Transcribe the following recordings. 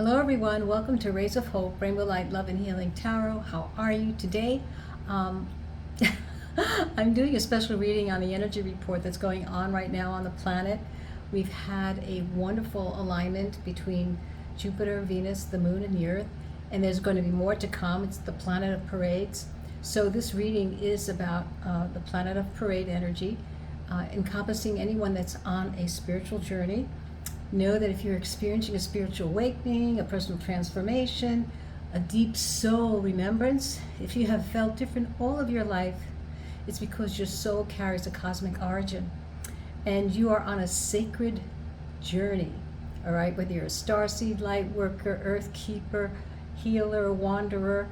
Hello everyone, welcome to Rays of Hope, Rainbow Light, Love and Healing Tarot. How are you today? I'm doing a special reading on the energy report that's going on right now on the planet. We've had a wonderful alignment between Jupiter, Venus, the Moon, and the Earth, and there's going to be more to come. It's the planet of parades. So this reading is about the planet of parade energy, encompassing anyone that's on a spiritual journey. Know that if you're experiencing a spiritual awakening, a personal transformation, a deep soul remembrance, if you have felt different all of your life, it's because your soul carries a cosmic origin. And you are on a sacred journey, all right? Whether you're a starseed, light worker, earth keeper, healer, wanderer,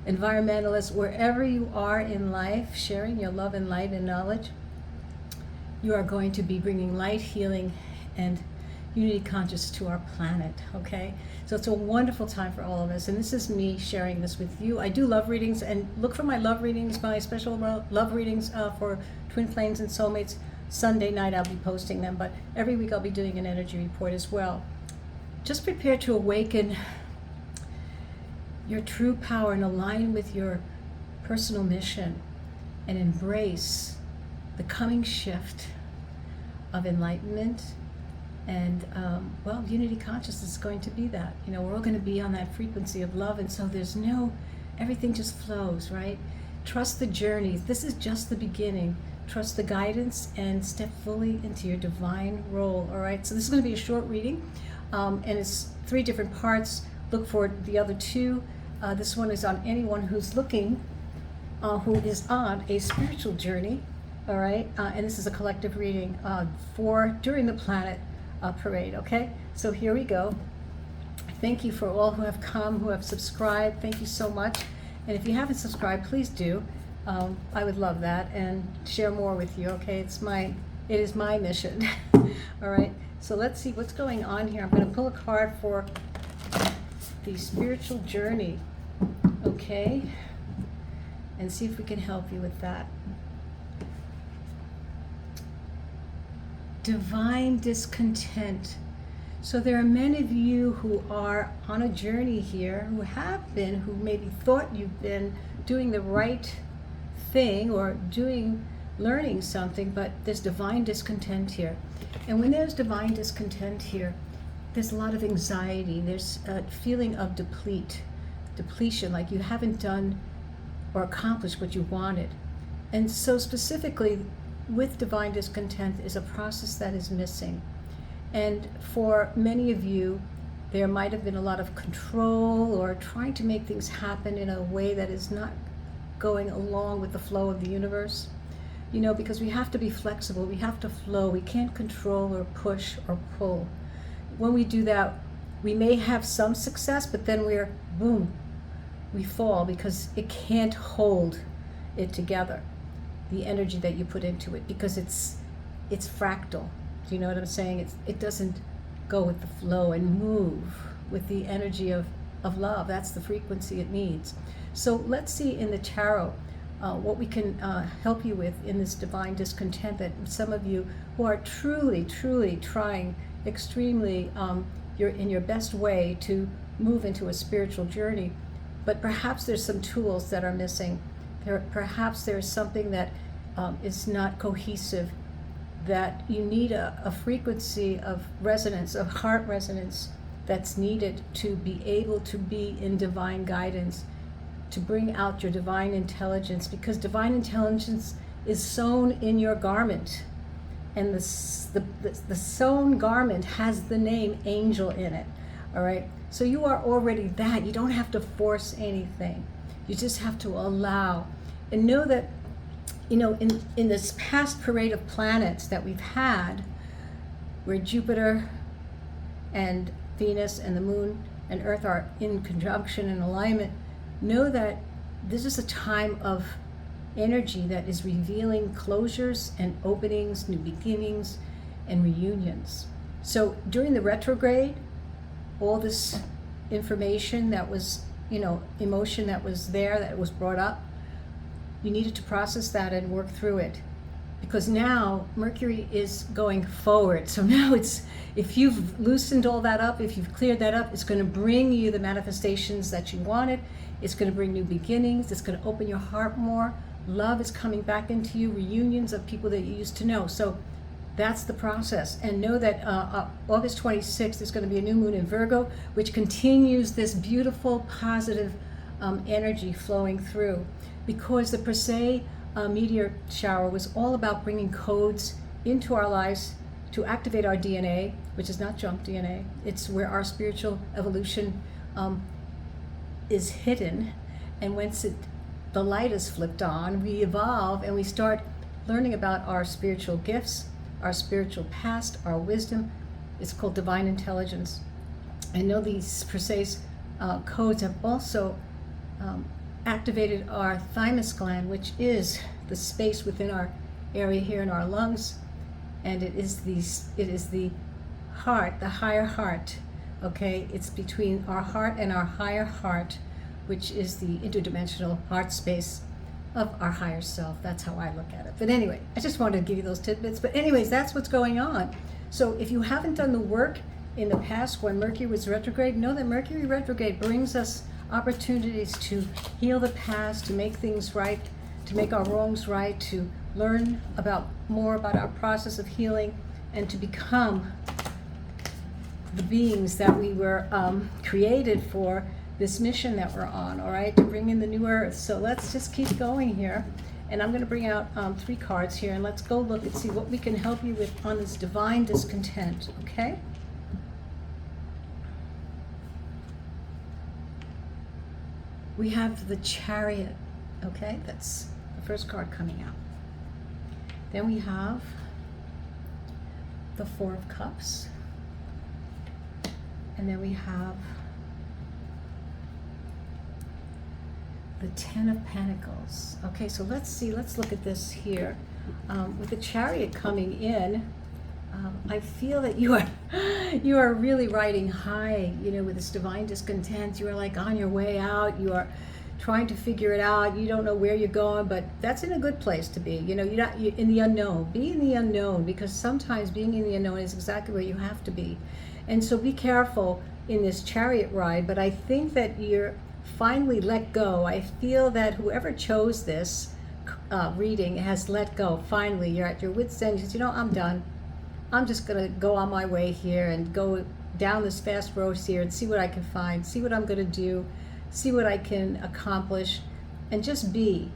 environmentalist, wherever you are in life, sharing your love and light and knowledge, you are going to be bringing light, healing, and unity conscious to our planet, okay? So it's a wonderful time for all of us, and this is me sharing this with you. I do love readings, and look for my love readings, my special love readings for twin flames and soulmates. Sunday night I'll be posting them, but every week I'll be doing an energy report as well. Just prepare to awaken your true power and align with your personal mission and embrace the coming shift of enlightenment. And well, unity consciousness is going to be that. You know, we're all going to be on that frequency of love, and so everything just flows, right? Trust the journey. This is just the beginning. Trust the guidance and step fully into your divine role, all right? So this is going to be a short reading, and it's 3 different parts. Look for the other 2. This one is on anyone who's looking, who is on a spiritual journey, all right? And this is a collective reading for during the planet parade, okay? So here we go. Thank you for all who have come, who have subscribed. Thank you so much. And if you haven't subscribed, please do. I would love that, and share more with you, okay? It is my mission. All right, so let's see what's going on here. I'm going to pull a card for the spiritual journey, okay? And see if we can help you with that. Divine discontent. So there are many of you who are on a journey here, who maybe thought you've been doing the right thing or learning something, but there's divine discontent here. And when there's divine discontent here, there's a lot of anxiety. There's a feeling of depletion, like you haven't done or accomplished what you wanted. And so specifically, with divine discontent is a process that is missing. And for many of you, there might have been a lot of control or trying to make things happen in a way that is not going along with the flow of the universe. You know, because we have to be flexible, we have to flow, we can't control or push or pull. When we do that, we may have some success, but then we fall because it can't hold it together, the energy that you put into it, because it's fractal. Do you know what I'm saying? It doesn't go with the flow and move with the energy of love. That's the frequency it needs. So let's see in the tarot what we can help you with in this divine discontent that some of you who are truly trying extremely you're in your best way to move into a spiritual journey, but perhaps there's some tools that are missing. Perhaps there's something that is not cohesive, that you need a frequency of resonance, of heart resonance, that's needed to be able to be in divine guidance, to bring out your divine intelligence, because divine intelligence is sewn in your garment. And the sewn garment has the name angel in it, all right? So you are already that. You don't have to force anything. You just have to allow. And know that, you know, in this past parade of planets that we've had, where Jupiter and Venus and the Moon and Earth are in conjunction and alignment, know that this is a time of energy that is revealing closures and openings, new beginnings, and reunions. So during the retrograde, all this information that was, you know, emotion that was there, that was brought up, you needed to process that and work through it. because now Mercury is going forward. So now it's, if you've loosened all that up, if you've cleared that up, it's going to bring you the manifestations that you wanted. It's going to bring new beginnings. It's going to open your heart more. Love is coming back into you, reunions of people that you used to know. So that's the process. And know that August 26th is going to be a new moon in Virgo, which continues this beautiful, positive energy flowing through. Because the Persei meteor shower was all about bringing codes into our lives to activate our DNA, which is not junk DNA. It's where our spiritual evolution is hidden. And once the light is flipped on, we evolve and we start learning about our spiritual gifts, our spiritual past, our wisdom. It's called divine intelligence. I know these Persei codes have also activated our thymus gland, which is the space within our area here in our lungs, and it is the heart, the higher heart. Okay, it's between our heart and our higher heart, which is the interdimensional heart space of our higher self. That's how I look at it. But anyway, I just wanted to give you those tidbits. But anyways, that's what's going on. So if you haven't done the work in the past when Mercury was retrograde, know that Mercury retrograde brings us opportunities to heal the past, to make things right, to make our wrongs right, to learn more about our process of healing, and to become the beings that we were created for, this mission that we're on, all right, to bring in the new earth. So let's just keep going here. And I'm going to bring out 3 cards here, and let's go look and see what we can help you with on this divine discontent, okay? We have the Chariot, okay? That's the first card coming out. Then we have the Four of Cups. And then we have the Ten of Pentacles. Okay, so let's look at this here. With the Chariot coming in, I feel that you are really riding high, with this divine discontent. You are like on your way out. You are trying to figure it out. You don't know where you're going, but that's in a good place to be. You're in the unknown. Be in the unknown, because sometimes being in the unknown is exactly where you have to be. And so be careful in this Chariot ride, but I think that you're finally let go. I feel that whoever chose this reading has let go. Finally, you're at your wit's end. You said, I'm done. I'm just going to go on my way here and go down this fast road here and see what I can find, see what I'm going to do, see what I can accomplish, and just be,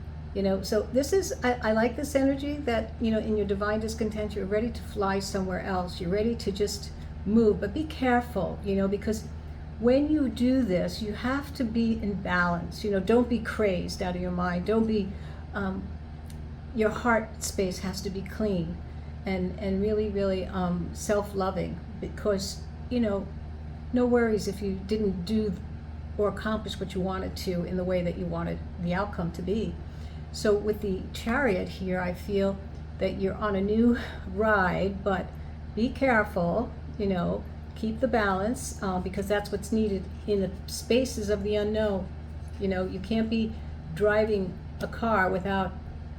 So this is, I like this energy that, in your divine discontent, you're ready to fly somewhere else. You're ready to just move, but be careful, because when you do this, you have to be in balance. Don't be crazed out of your mind. Don't be, your heart space has to be clean. And really, really self-loving, because, no worries if you didn't do or accomplish what you wanted to in the way that you wanted the outcome to be. So with the Chariot here, I feel that you're on a new ride, but be careful, keep the balance, because that's what's needed in the spaces of the unknown. You can't be driving a car without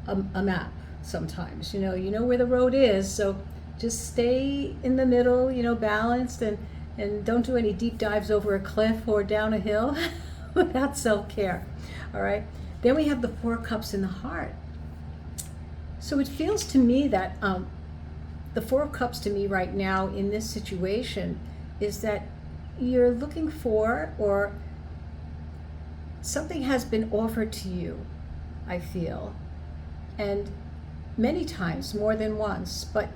a map. Sometimes, you know where the road is, so just stay in the middle, balanced, and don't do any deep dives over a cliff or down a hill without self-care. All right, then we have the Four Cups in the heart. So it feels to me that the Four of Cups to me right now in this situation is that you're looking for, or something has been offered to you, I feel, and many times, more than once, but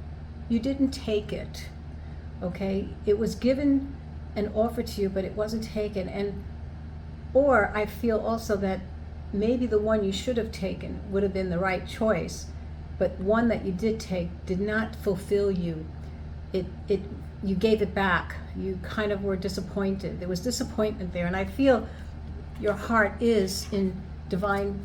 you didn't take it, okay? It was given an offer to you, but it wasn't taken. Or I feel also that maybe the one you should have taken would have been the right choice, but one that you did take did not fulfill you. You gave it back. You kind of were disappointed. There was disappointment there, and I feel your heart is in divine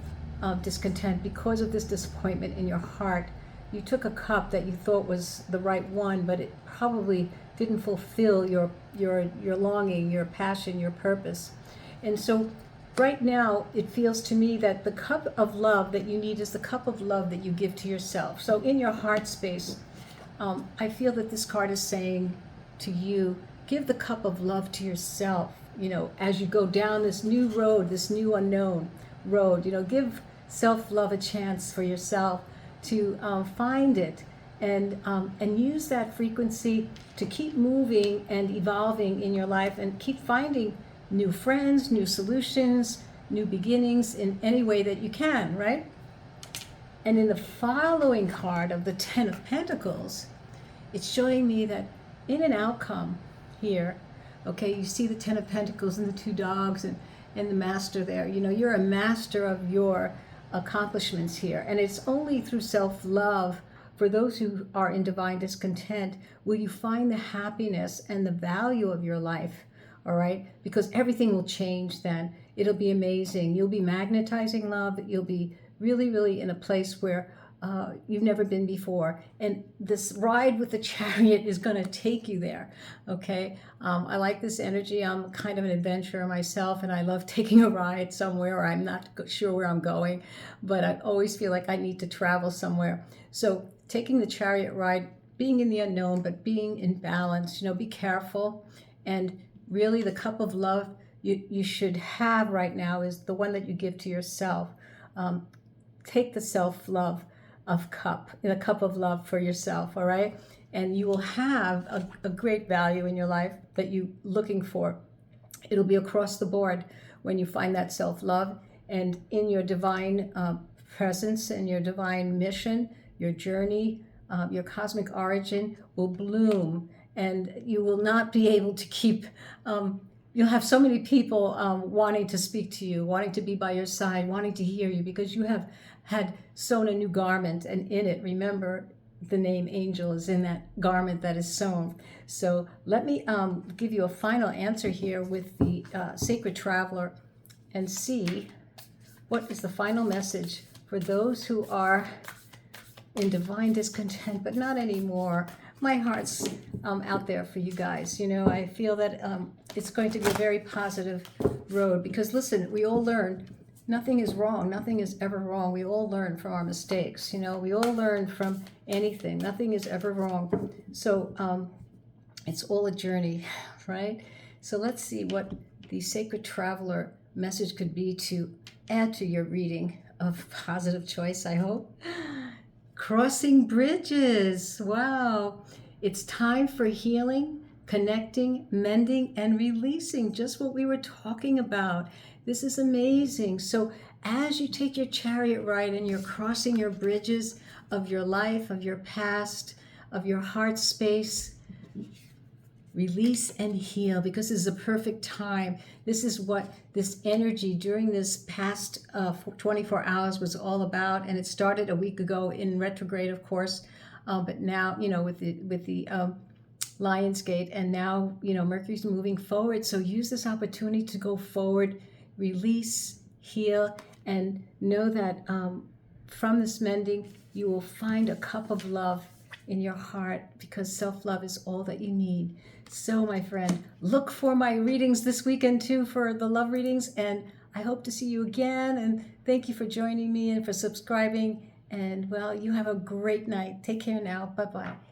discontent because of this disappointment in your heart. You took a cup that you thought was the right one, but it probably didn't fulfill your longing, your passion, your purpose. And so right now, it feels to me that the cup of love that you need is the cup of love that you give to yourself. So in your heart space, I feel that this card is saying to you, give the cup of love to yourself, as you go down this new road, this new unknown road. Give self-love a chance for yourself to find it, and use that frequency to keep moving and evolving in your life, and keep finding new friends, new solutions, new beginnings in any way that you can, right? And in the following card of the Ten of Pentacles, it's showing me that in an outcome here, okay, you see the Ten of Pentacles and the two dogs and the master there. You're a master of your accomplishments here. And it's only through self-love, for those who are in divine discontent, will you find the happiness and the value of your life, all right? Because everything will change then. It'll be amazing. You'll be magnetizing love. You'll be really, really in a place where you've never been before. And this ride with the chariot is going to take you there, okay? I like this energy. I'm kind of an adventurer myself, and I love taking a ride somewhere, or I'm not sure where I'm going, but I always feel like I need to travel somewhere. So taking the chariot ride, being in the unknown, but being in balance, be careful. And really the cup of love you should have right now is the one that you give to yourself. Take the self-love of cup, in a cup of love for yourself, all right? And you will have a great value in your life that you're looking for. It'll be across the board when you find that self-love, and in your divine presence and your divine mission, your journey, your cosmic origin will bloom, and you will not be able to keep, you'll have so many people wanting to speak to you, wanting to be by your side, wanting to hear you, because you have had sewn a new garment, and in it, remember, the name angel is in that garment that is sewn. So let me give you a final answer here with the Sacred Traveler, and see what is the final message for those who are in divine discontent, but not anymore. My heart's out there for you guys. I feel that it's going to be a very positive road, because listen, we all learn. Nothing is wrong. Nothing is ever wrong. We all learn from our mistakes. We all learn from anything. Nothing is ever wrong. So it's all a journey, right? So let's see what the Sacred Traveler message could be to add to your reading of positive choice, I hope. Crossing bridges. Wow. It's time for healing, connecting, mending, and releasing. Just what we were talking about. This is amazing. So as you take your chariot ride and you're crossing your bridges of your life, of your past, of your heart space, release and heal, because this is a perfect time. This is what this energy during this past 24 hours was all about. And it started a week ago in retrograde, of course, but now, with the Lion's Gate, and now, Mercury's moving forward. So use this opportunity to go forward, release, heal, and know that from this mending, you will find a cup of love in your heart, because self-love is all that you need. So, my friend, look for my readings this weekend too, for the love readings, and I hope to see you again. And thank you for joining me and for subscribing. And well, you have a great night. Take care now. Bye-bye.